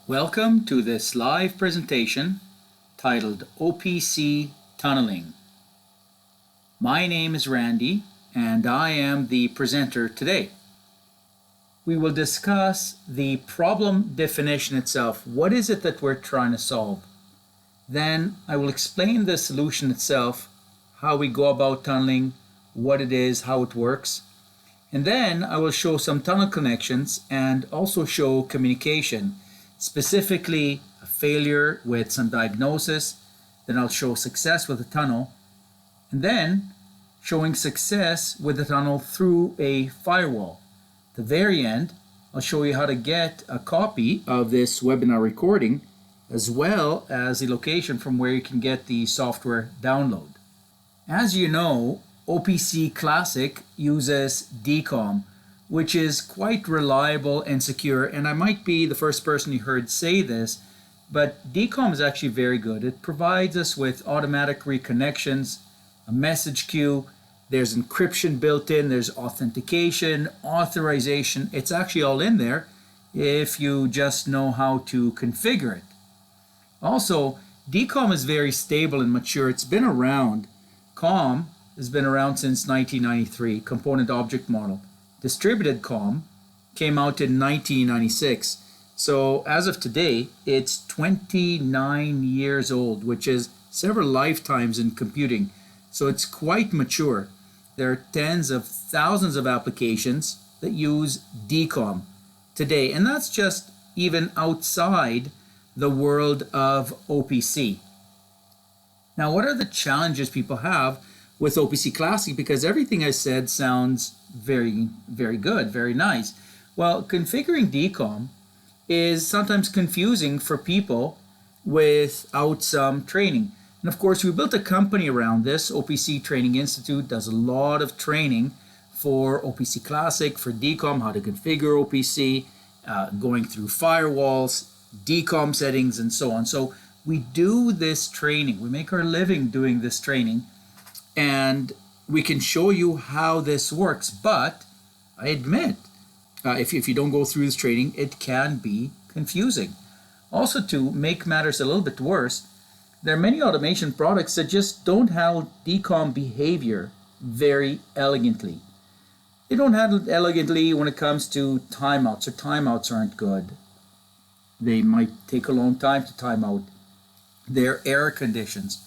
Welcome to this live presentation titled OPC Tunneling. My name is Randy and I am the presenter today. We will discuss the problem definition itself. What is it that we're trying to solve? Then I will explain the solution itself, how we go about tunneling, what it is, how it works. And then I will show some tunnel connections and also show communication, specifically a failure with some diagnosis. Then I'll show success with a tunnel, and then showing success with the tunnel through a firewall. At the very end, I'll show you how to get a copy of this webinar recording, as well as the location from where you can get the software download. As you know, OPC Classic uses DCOM, which is quite reliable and secure, and I might be the first person you heard say this, but DCOM is actually very good. It provides us with automatic reconnections, a message queue, there's encryption built in, there's authentication, authorization. It's actually all in there if you just know how to configure it. Also, DCOM is very stable and mature. It's been around. COM has been around since 1993, Component Object Model. Distributed COM came out in 1996. So as of today, it's 29 years old, which is several lifetimes in computing. So it's quite mature. There are tens of thousands of applications that use DCOM today, and that's just even outside the world of OPC. Now, what are the challenges people have with OPC Classic? Because everything I said sounds very, very good, very nice. Well, configuring DCOM is sometimes confusing for people without some training. And of course, we built a company around this. OPC Training Institute does a lot of training for OPC Classic, for DCOM, how to configure OPC, going through firewalls, DCOM settings, and so on. So we do this training. We make our living doing this training, and we can show you how this works. But I admit, if you don't go through this training, it can be confusing. Also, to make matters a little bit worse, there are many automation products that just don't handle DCOM behavior very elegantly. They don't handle it elegantly when it comes to timeouts, or timeouts aren't good. They might take a long time to time out. There are error conditions,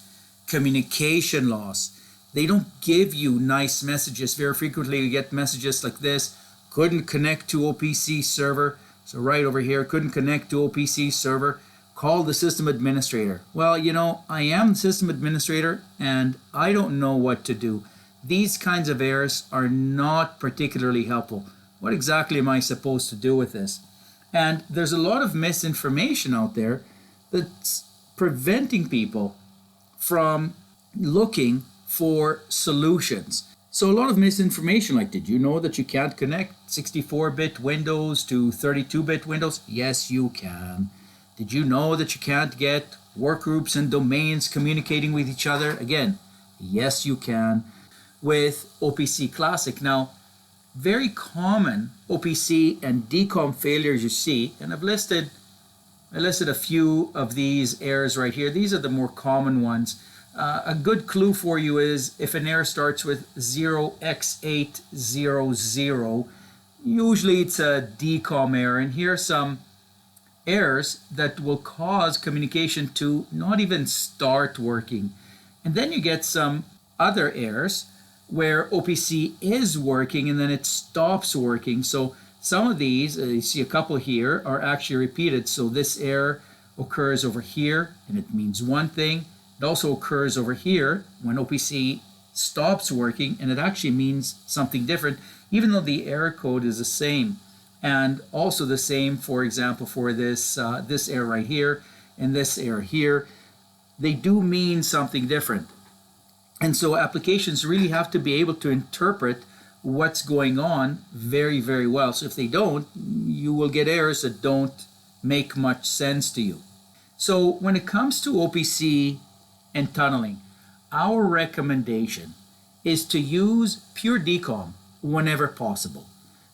communication loss. They don't give you nice messages. Very frequently you get messages like this: couldn't connect to OPC server. So right over here, couldn't connect to OPC server. Call the system administrator. Well, you know, I am the system administrator and I don't know what to do. These kinds of errors are not particularly helpful. What exactly am I supposed to do with this? And there's a lot of misinformation out there that's preventing people from looking for solutions. So a lot of misinformation, like, did you know that you can't connect 64-bit Windows to 32-bit Windows? Yes, you can. Did you know that you can't get workgroups and domains communicating with each other? Again, yes, you can with OPC Classic. Now, very common OPC and DCOM failures you see, and I listed a few of these errors right here. These are the more common ones. A good clue for you is if an error starts with 0x800, usually it's a DCOM error. And here are some errors that will cause communication to not even start working. And then you get some other errors where OPC is working and then it stops working. So some of these, you see a couple here, are actually repeated. So this error occurs over here and it means one thing. It also occurs over here when OPC stops working and it actually means something different, even though the error code is the same. And also the same, for example, for this error right here and this error here. They do mean something different. And so applications really have to be able to interpret what's going on very, very well. So if they don't, you will get errors that don't make much sense to you. So when it comes to OPC and tunneling, our recommendation is to use pure DCOM whenever possible.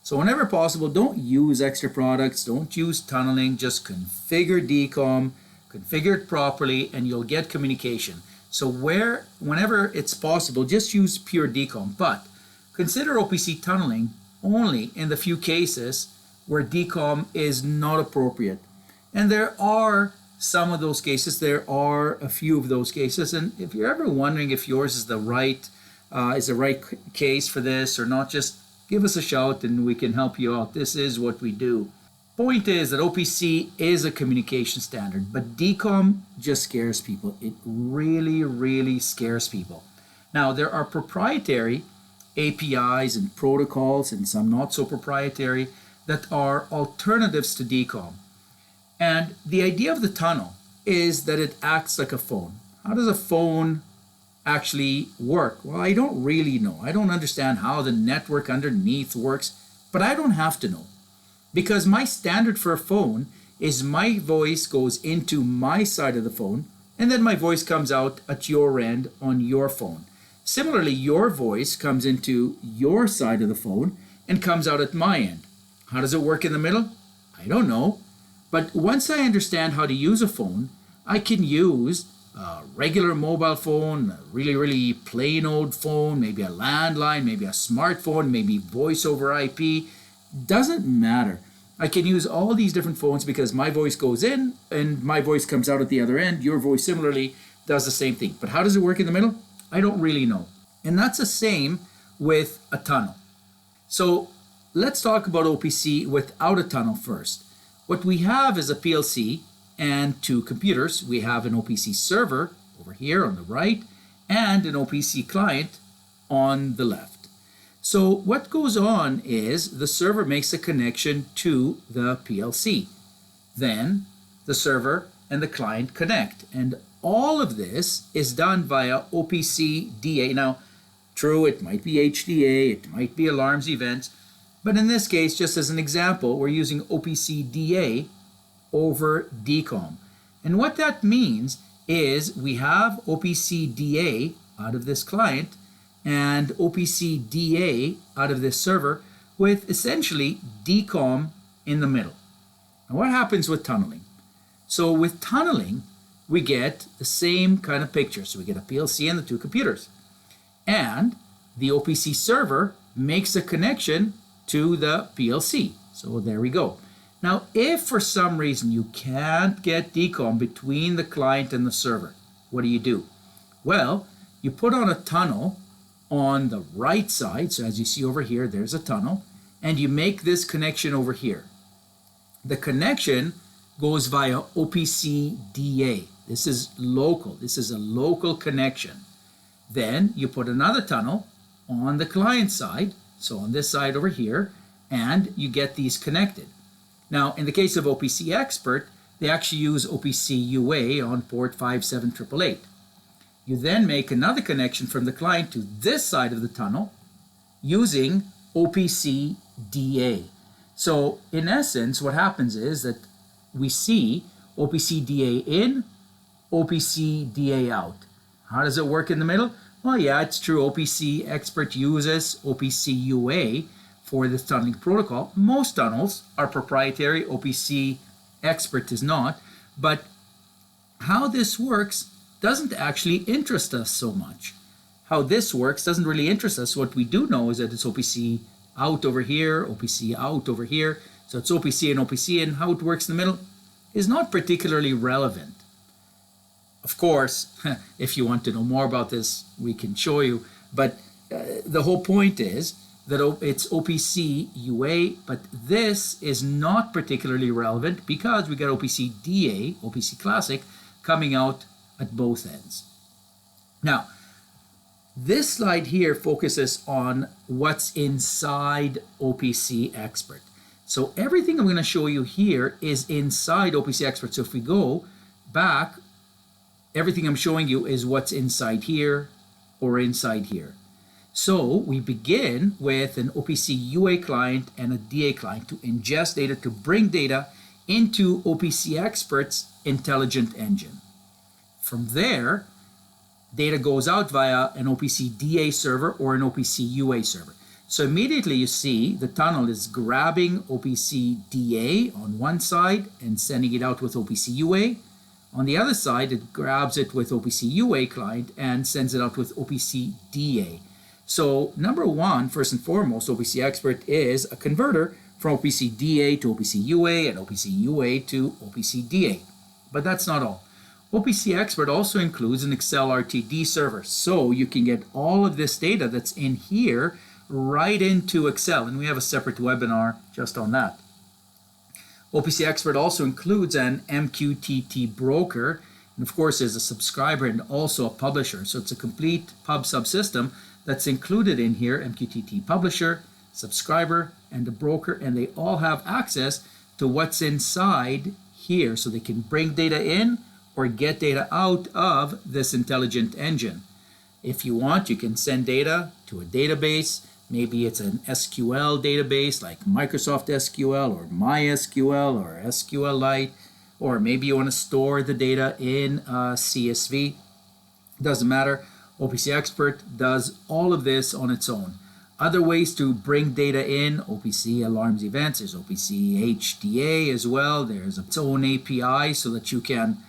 So whenever possible, don't use extra products, don't use tunneling, just configure DCOM, configure it properly, and you'll get communication. So whenever it's possible, just use pure DCOM, but consider OPC tunneling only in the few cases where DCOM is not appropriate. And there are some of those cases, there are a few of those cases, and if you're ever wondering if yours is the right case for this or not, just give us a shout and we can help you out. This is what we do. Point is that OPC is a communication standard, but DCOM just scares people. It really, really scares people. Now, there are proprietary APIs and protocols, and some not so proprietary, that are alternatives to DCOM. And the idea of the tunnel is that it acts like a phone. How does a phone actually work? Well, I don't really know. I don't understand how the network underneath works, but I don't have to know. Because my standard for a phone is my voice goes into my side of the phone, and then my voice comes out at your end on your phone. Similarly, your voice comes into your side of the phone and comes out at my end. How does it work in the middle? I don't know. But once I understand how to use a phone, I can use a regular mobile phone, a really, really plain old phone, maybe a landline, maybe a smartphone, maybe voice over IP. Doesn't matter. I can use all these different phones because my voice goes in and my voice comes out at the other end. Your voice similarly does the same thing. But how does it work in the middle? I don't really know. And that's the same with a tunnel. So let's talk about OPC without a tunnel first. What we have is a PLC and two computers. We have an OPC server over here on the right and an OPC client on the left. So what goes on is the server makes a connection to the PLC. Then the server and the client connect. And all of this is done via OPC DA. Now, true, it might be HDA, it might be alarms events, but in this case, just as an example, we're using OPC DA over DCOM. And what that means is we have OPC DA out of this client and OPC DA out of this server with essentially DCOM in the middle. Now what happens with tunneling? So with tunneling, we get the same kind of picture. So we get a PLC and the two computers. And the OPC server makes a connection to the PLC. So there we go. Now, if for some reason you can't get DCOM between the client and the server, what do? Well, you put on a tunnel on the right side. So as you see over here, there's a tunnel. And you make this connection over here. The connection goes via OPC DA. This is local. This is a local connection. Then you put another tunnel on the client side, so on this side over here, and you get these connected. Now, in the case of OPC Expert, they actually use OPC UA on port 57888. You then make another connection from the client to this side of the tunnel using OPC DA. So in essence, what happens is that we see OPC DA in, OPC DA out. How does it work in the middle? Well, yeah, it's true. OPC Expert uses OPC UA for this tunneling protocol. Most tunnels are proprietary. OPC Expert is not. But how this works doesn't actually interest us so much. How this works doesn't really interest us. What we do know is that it's OPC out over here, OPC out over here. So it's OPC and OPC, and how it works in the middle is not particularly relevant. Of course, if you want to know more about this, we can show you. But the whole point is that it's OPC UA, but this is not particularly relevant because we got OPC DA, OPC Classic, coming out at both ends. Now, this slide here focuses on what's inside OPC Expert. So everything I'm going to show you here is inside OPC Expert. So if we go back, everything I'm showing you is what's inside here or inside here. So we begin with an OPC UA client and a DA client to ingest data, to bring data into OPC Expert's intelligent engine. From there, data goes out via an OPC DA server or an OPC UA server. So immediately you see the tunnel is grabbing OPC DA on one side and sending it out with OPC UA. On the other side, it grabs it with OPC UA client and sends it out with OPC DA. So number one, first and foremost, OPC Expert is a converter from OPC DA to OPC UA and OPC UA to OPC DA. But that's not all. OPC Expert also includes an Excel RTD server, so you can get all of this data that's in here right into Excel, and we have a separate webinar just on that. OPC Expert also includes an MQTT broker, and of course is a subscriber and also a publisher, so it's a complete pub subsystem that's included in here: MQTT publisher, subscriber, and the broker, and they all have access to what's inside here, so they can bring data in or get data out of this intelligent engine. If you want, you can send data to a database. Maybe it's an SQL database like Microsoft SQL or MySQL or SQLite, or maybe you want to store the data in CSV. Doesn't matter. OPC Expert does all of this on its own. Other ways to bring data in: OPC Alarms Events, there's OPC HDA as well. There's its own API so that you can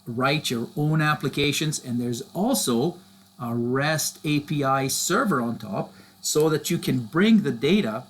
write your own applications, and there's also a REST API server on top so that you can bring the data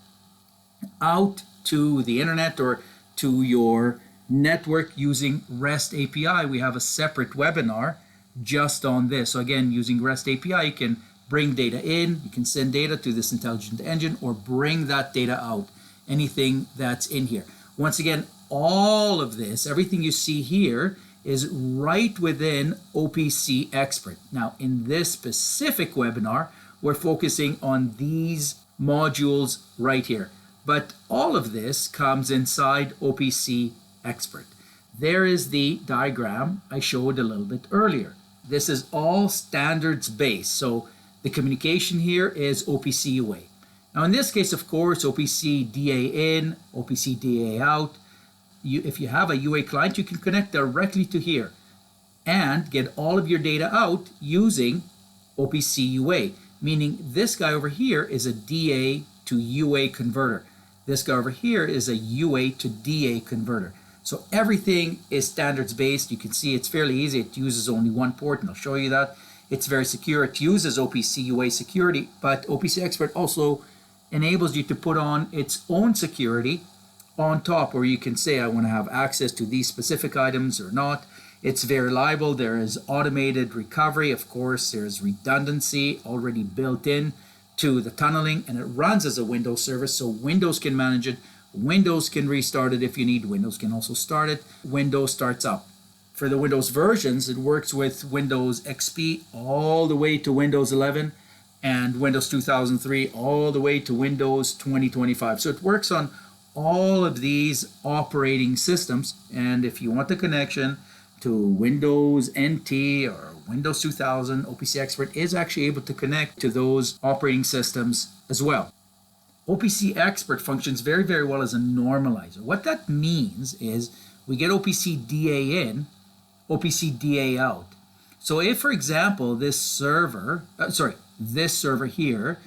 out to the internet or to your network using REST API. We have a separate webinar just on this. So again, using REST API, you can bring data in, you can send data to this intelligent engine, or bring that data out, anything that's in here. Once again, all of this, everything you see here, is right within OPC Expert. Now, in this specific webinar, we're focusing on these modules right here. But all of this comes inside OPC Expert. There is the diagram I showed a little bit earlier. This is all standards based. So the communication here is OPC UA. Now in this case, of course, OPC DA in, OPC DA out. If you have a UA client, you can connect directly to here and get all of your data out using OPC UA, meaning this guy over here is a DA to UA converter. This guy over here is a UA to DA converter. So everything is standards based. You can see it's fairly easy. It uses only one port, and I'll show you that. It's very secure. It uses OPC UA security, but OPC Expert also enables you to put on its own security on top, where you can say, I want to have access to these specific items or not. It's very reliable. There is automated recovery. Of course, there's redundancy already built in to the tunneling, and it runs as a Windows service, so Windows can manage it. Windows can restart it if you need. Windows can also start it. Windows starts up. For the Windows versions, it works with Windows XP all the way to Windows 11 and Windows 2003 all the way to Windows 2025. So it works on all of these operating systems, and if you want the connection to Windows NT or Windows 2000, OPC Expert is actually able to connect to those operating systems as well. OPC Expert functions very, very well as a normalizer. What that means is we get OPC DA in, OPC DA out. So if, for example, this server here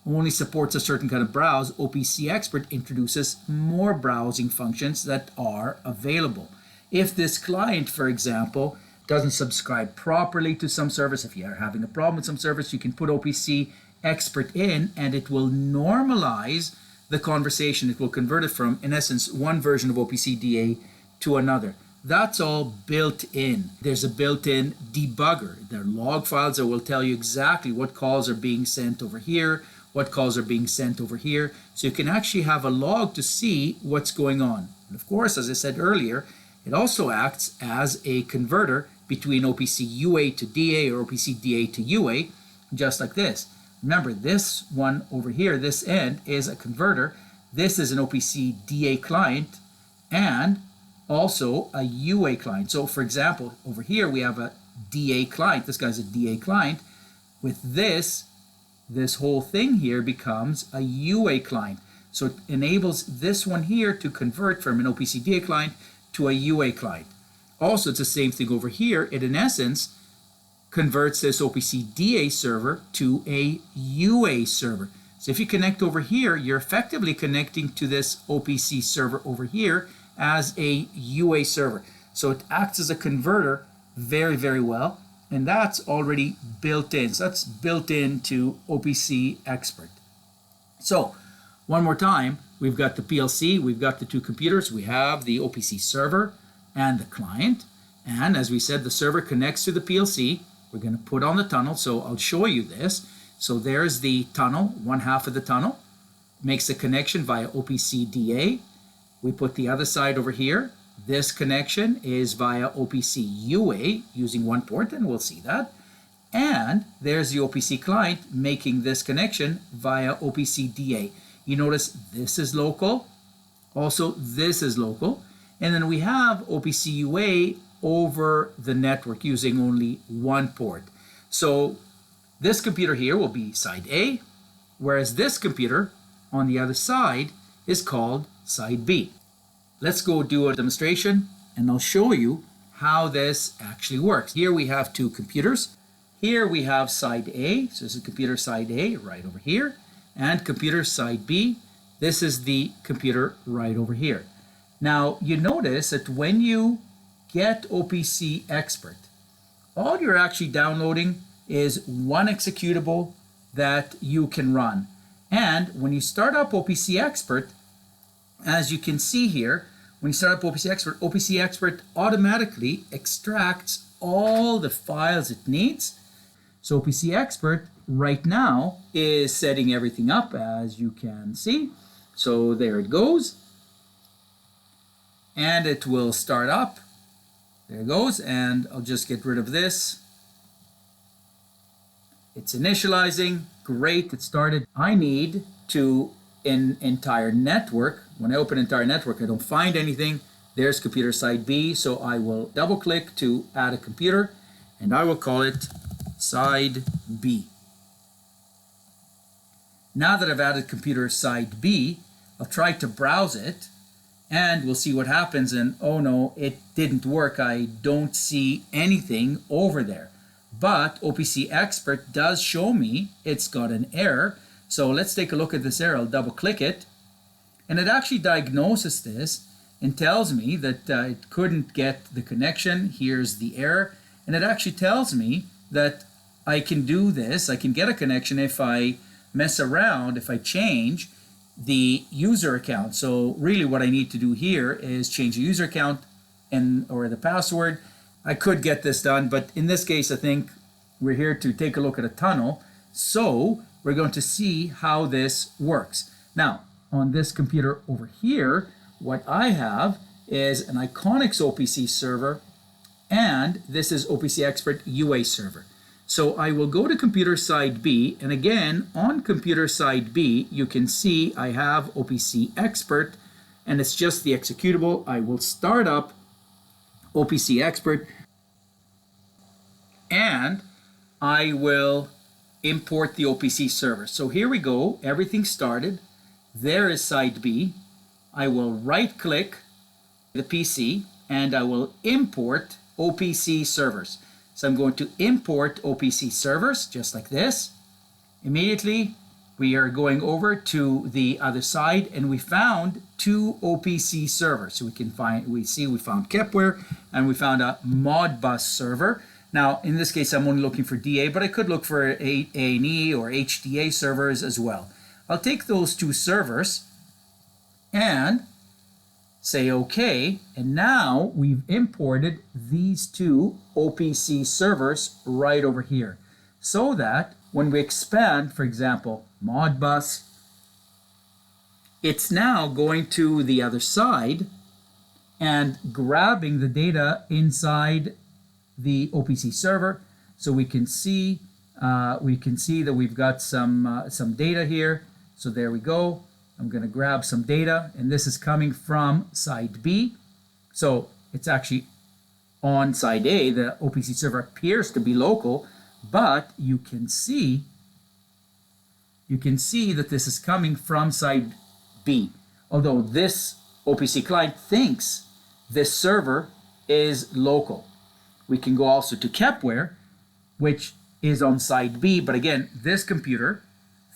only supports a certain kind of browse, OPC Expert introduces more browsing functions that are available. If this client, for example, doesn't subscribe properly to some service, if you are having a problem with some service, you can put OPC Expert in and it will normalize the conversation. It will convert it from, in essence, one version of OPC DA to another. That's all built in. There's a built-in debugger. There are log files that will tell you exactly what calls are being sent over here, what calls are being sent over here. So you can actually have a log to see what's going on. And of course, as I said earlier, it also acts as a converter between OPC UA to DA or OPC DA to UA, just like this. Remember, this one over here, this end, is a converter. This is an OPC DA client and also a UA client. So for example, over here we have a DA client. This guy's a DA client. With this whole thing here becomes a UA client. So it enables this one here to convert from an OPC DA client to a UA client. Also, it's the same thing over here. It, in essence, converts this OPC DA server to a UA server. So if you connect over here, you're effectively connecting to this OPC server over here as a UA server. So it acts as a converter very, very well. And that's already built in. So that's built into OPC Expert. So one more time, we've got the PLC, we've got the two computers, we have the OPC server and the client. And as we said, the server connects to the PLC. We're going to put on the tunnel, so I'll show you this. So there's the tunnel, one half of the tunnel, makes a connection via OPC DA. We put the other side over here. This connection is via OPC UA using one port, and we'll see that. And there's the OPC client making this connection via OPC DA. You notice this is local, also this is local, and then we have OPC UA over the network using only one port. So this computer here will be side A, whereas this computer on the other side is called side B. Let's go do a demonstration and I'll show you how this actually works. Here we have two computers. Here we have side A, so this is computer side A right over here, and computer side B. This is the computer right over here. Now you notice that when you get OPC Expert, all you're actually downloading is one executable that you can run. And when you start up OPC Expert, as you can see here, when you start up OPC Expert automatically extracts all the files it needs. So OPC Expert right now is setting everything up, as you can see. So there it goes. And it will start up. There it goes. And I'll just get rid of this. It's initializing. Great, it started. I need to, in entire network, when I open entire network, I don't find anything. There's computer side B. So I will double click to add a computer and I will call it side B. Now that I've added computer side B, I'll try to browse it and we'll see what happens. And oh no, it didn't work. I don't see anything over there. But OPC Expert does show me it's got an error. So let's take a look at this error. I'll double click it. And it actually diagnoses this and tells me that it couldn't get the connection. Here's the error. And it actually tells me that I can do this. I can get a connection if I mess around, if I change the user account. So really what I need to do here is change the user account or the password. I could get this done, but in this case, I think we're here to take a look at a tunnel. So we're going to see how this works. Now, on this computer over here, what I have is an Iconics OPC server, and this is OPC Expert UA server. So I will go to computer side B, and again, on computer side B, you can see I have OPC Expert, and it's just the executable. I will start up OPC Expert, and I will import the OPC server. So here we go, everything started. There is side B. I will right click the PC and I will import OPC servers. So I'm going to import OPC servers just like this. Immediately we are going over to the other side and we found two OPC servers. So we found Kepware and we found a Modbus server. Now, in this case, I'm only looking for DA, but I could look for A&E or HDA servers as well. I'll take those two servers and say OK. And now we've imported these two OPC servers right over here. So that when we expand, for example, Modbus, it's now going to the other side and grabbing the data inside the OPC server. So we can see that we've got some data here. So there we go. I'm going to grab some data, and this is coming from side B. So it's actually on side A. The OPC server appears to be local, but you can see that this is coming from side B. Although this OPC client thinks this server is local. We can go also to Kepware, which is on side B, but again, this computer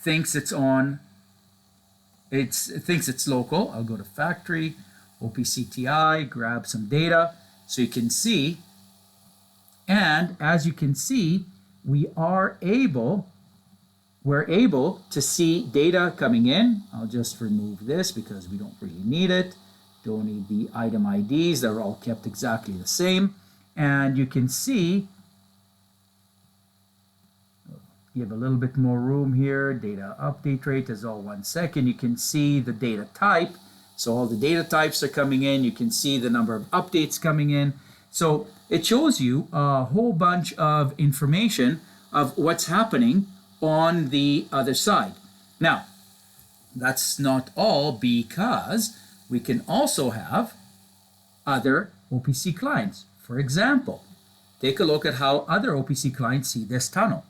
thinks it's on, it thinks it's local. I'll go to factory, OPC TI, grab some data so you can see. And as you can see, we're able to see data coming in. I'll just remove this because we don't really need it. Don't need the item IDs. They're all kept exactly the same. And you can see, give a little bit more room here. Data update rate is all 1 second. You can see the data type. So all the data types are coming in. You can see the number of updates coming in. So it shows you a whole bunch of information of what's happening on the other side. Now, that's not all, because we can also have other OPC clients. For example, take a look at how other OPC clients see this tunnel.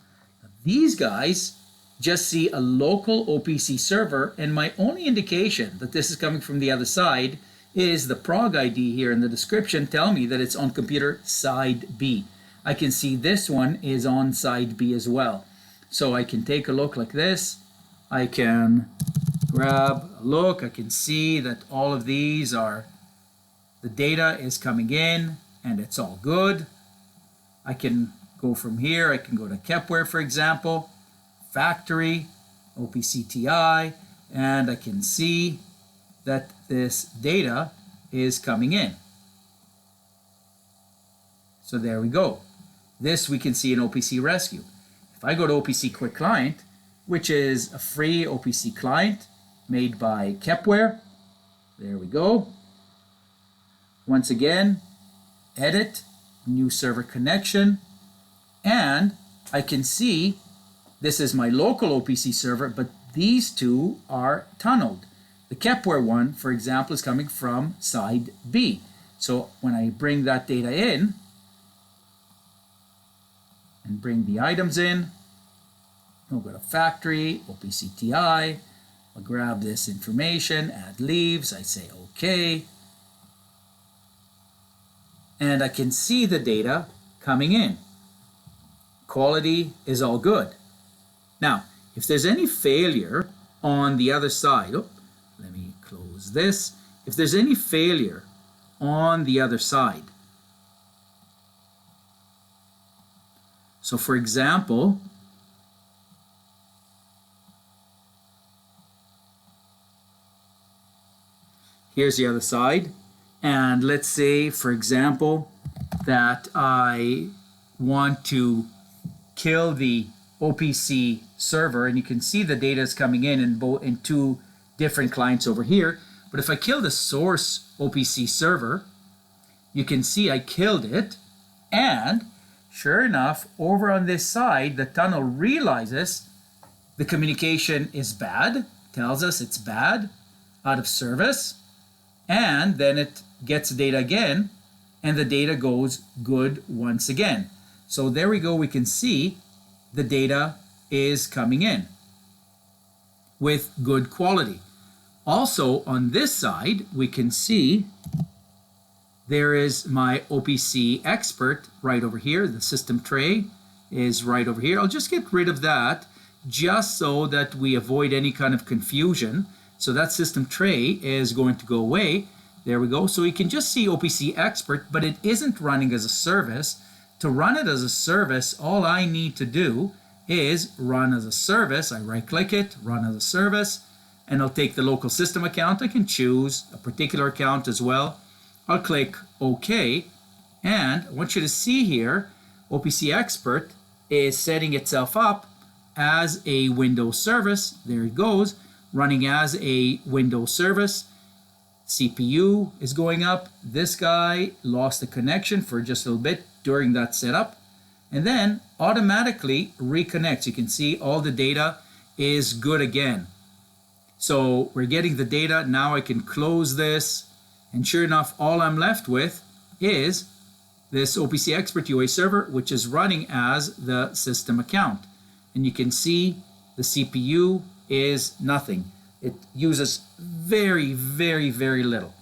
These guys just see a local OPC server, and my only indication that this is coming from the other side is the prog ID here in the description tell me that it's on computer side B. I can see this one is on side B as well. So I can take a look like this. I can grab a look. I can see that all of these are, the data is coming in and it's all good. I can go from here. I can go to Kepware, for example, factory, OPC TI, and I can see that this data is coming in. So there we go. This we can see in OPC Rescue. If I go to OPC Quick Client, which is a free OPC client made by Kepware, there we go. Once again, edit, new server connection, and I can see this is my local OPC server, but these two are tunneled. The Kepware one, for example, is coming from side B. So when I bring that data in and bring the items in, I'll go to factory, OPC TI, I'll grab this information, add leaves, I say OK, and I can see the data coming in. Quality is all good. Now, if there's any failure on the other side, let me close this. If there's any failure on the other side, so for example, here's the other side, and let's say, for example, that I want to kill the OPC server, and you can see the data is coming in two different clients over here. But if I kill the source OPC server, you can see I killed it, and sure enough, over on this side, the tunnel realizes the communication is bad, tells us it's bad, out of service, and then it gets data again, and the data goes good once again. So there we go, we can see the data is coming in with good quality. Also on this side, we can see there is my OPC expert right over here. The system tray is right over here. I'll just get rid of that just so that we avoid any kind of confusion. So that system tray is going to go away. There we go. So we can just see OPC expert, but it isn't running as a service. To run it as a service, all I need to do is run as a service. I right click it, run as a service, and I'll take the local system account. I can choose a particular account as well. I'll click OK, and I want you to see here, OPC Expert is setting itself up as a Windows service. There it goes, running as a Windows service. CPU is going up. This guy lost the connection for just a little bit during that setup, and then automatically reconnects. You can see all the data is good again. So we're getting the data. Now I can close this, and sure enough, all I'm left with is this OPC Expert UA server, which is running as the system account. And you can see the CPU is nothing. It uses very, very, very little.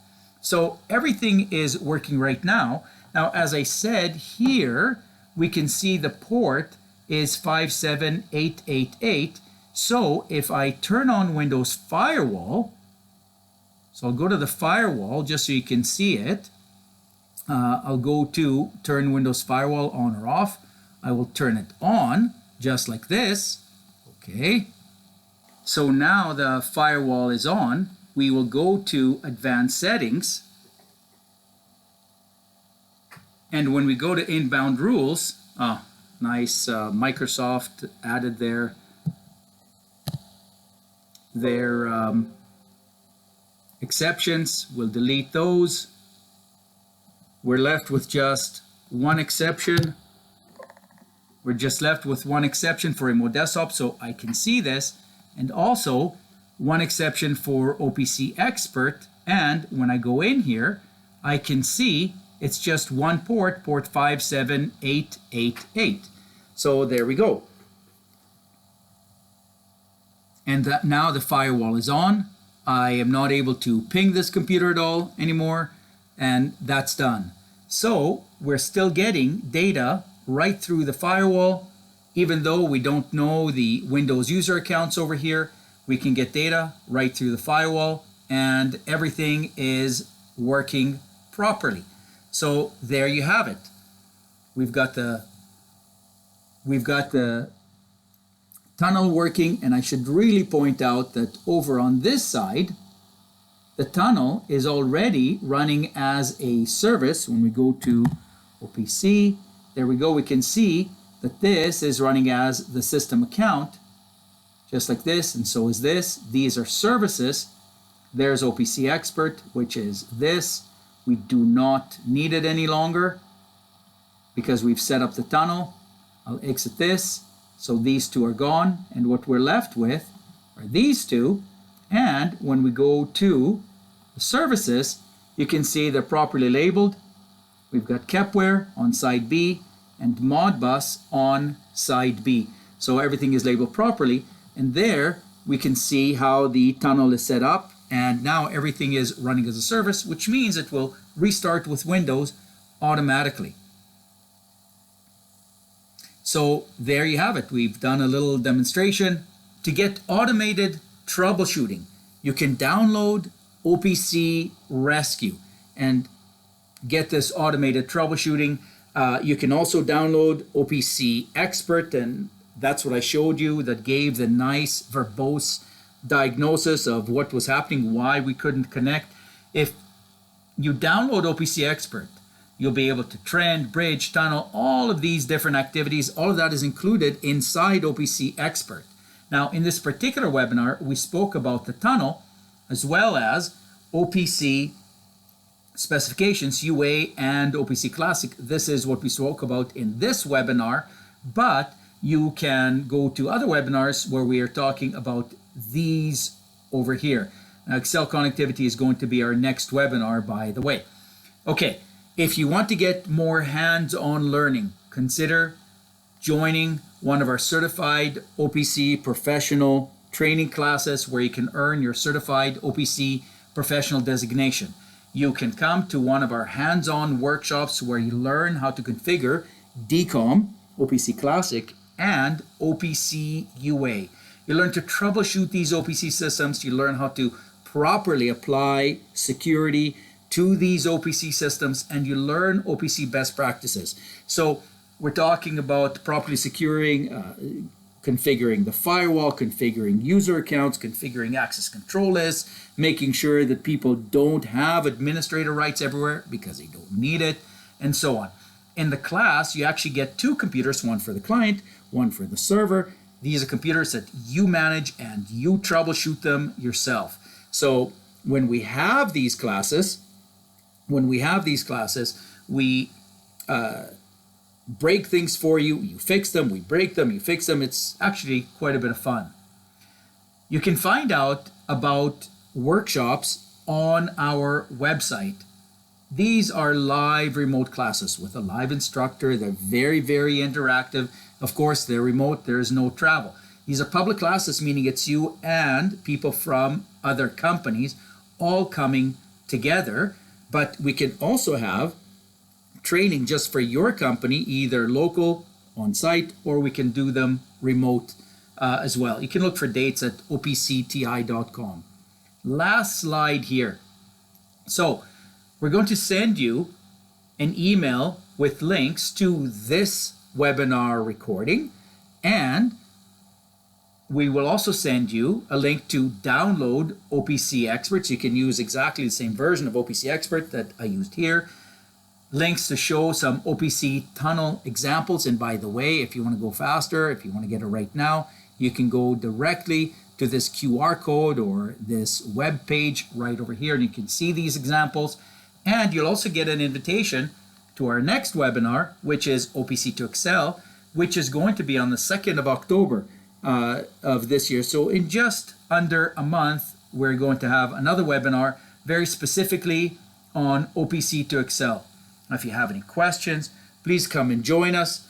So everything is working right now. Now, as I said here, we can see the port is 57888. So if I turn on Windows Firewall, so I'll go to the firewall just so you can see it. I'll go to turn Windows Firewall on or off. I will turn it on just like this. Okay. So now the firewall is on. We will go to Advanced Settings. And when we go to Inbound Rules, nice, Microsoft added their exceptions. We'll delete those. We're left with just one exception. We're just left with one exception for Remote Desktop, so I can see this, and also one exception for OPC Expert. And when I go in here, I can see it's just one port, port 57888. So there we go. And now the firewall is on. I am not able to ping this computer at all anymore, and that's done. So we're still getting data right through the firewall. Even though we don't know the Windows user accounts over here, we can get data right through the firewall, and everything is working properly. So there you have it. We've got the tunnel working, and I should really point out that over on this side, the tunnel is already running as a service. When we go to OPC, there we go, we can see that this is running as the system account, just like this, and so is this. These are services. There's OPC Expert, which is this. We do not need it any longer because we've set up the tunnel. I'll exit this. So these two are gone, and what we're left with are these two. And when we go to the services, you can see they're properly labeled. We've got Kepware on side B and Modbus on side B. So everything is labeled properly, and there we can see how the tunnel is set up, and now everything is running as a service, which means it will restart with Windows automatically. So there you have it. We've done a little demonstration. To get automated troubleshooting, you can download OPC Rescue and get this automated troubleshooting. You can also download OPC Expert, and that's what I showed you, that gave the nice verbose diagnosis of what was happening, why we couldn't connect. If you download OPC Expert, you'll be able to trend, bridge, tunnel, all of these different activities. All of that is included inside OPC Expert. Now, in this particular webinar, we spoke about the tunnel as well as OPC specifications, UA and OPC Classic. This is what we spoke about in this webinar, but you can go to other webinars where we are talking about these over here. Now, Excel connectivity is going to be our next webinar, by the way. Okay, if you want to get more hands-on learning, consider joining one of our certified OPC professional training classes where you can earn your certified OPC professional designation. You can come to one of our hands-on workshops where you learn how to configure DCOM, OPC Classic, and OPC UA. You learn to troubleshoot these OPC systems. You learn how to properly apply security to these OPC systems, and you learn OPC best practices. So we're talking about properly securing, configuring the firewall, configuring user accounts, configuring access control lists, making sure that people don't have administrator rights everywhere because they don't need it, and so on. In the class, you actually get two computers, one for the client, one for the server. These are computers that you manage and you troubleshoot them yourself. So when we have these classes, we break things for you, you fix them, we break them, you fix them. It's actually quite a bit of fun. You can find out about workshops on our website. These are live remote classes with a live instructor. They're very, very interactive. Of course, they're remote, there's no travel. These are public classes, meaning it's you and people from other companies all coming together. But we can also have training just for your company, either local, on site, or we can do them remote as well. You can look for dates at opcti.com. Last slide here. So we're going to send you an email with links to this webinar recording, and we will also send you a link to download OPC Expert. You can use exactly the same version of OPC Expert that I used here. Links to show some OPC tunnel examples. And by the way, if you want to go faster, if you want to get it right now, you can go directly to this QR code or this web page right over here, and you can see these examples. And you'll also get an invitation to our next webinar, which is OPC to Excel, which is going to be on the 2nd of October of this year. So in just under a month, we're going to have another webinar very specifically on OPC to Excel. Now, if you have any questions, please come and join us.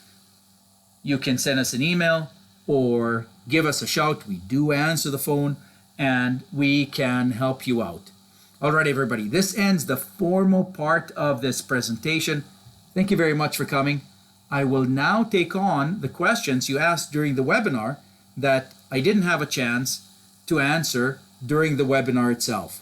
You can send us an email or give us a shout. We do answer the phone and we can help you out. All right, everybody, this ends the formal part of this presentation. Thank you very much for coming. I will now take on the questions you asked during the webinar that I didn't have a chance to answer during the webinar itself.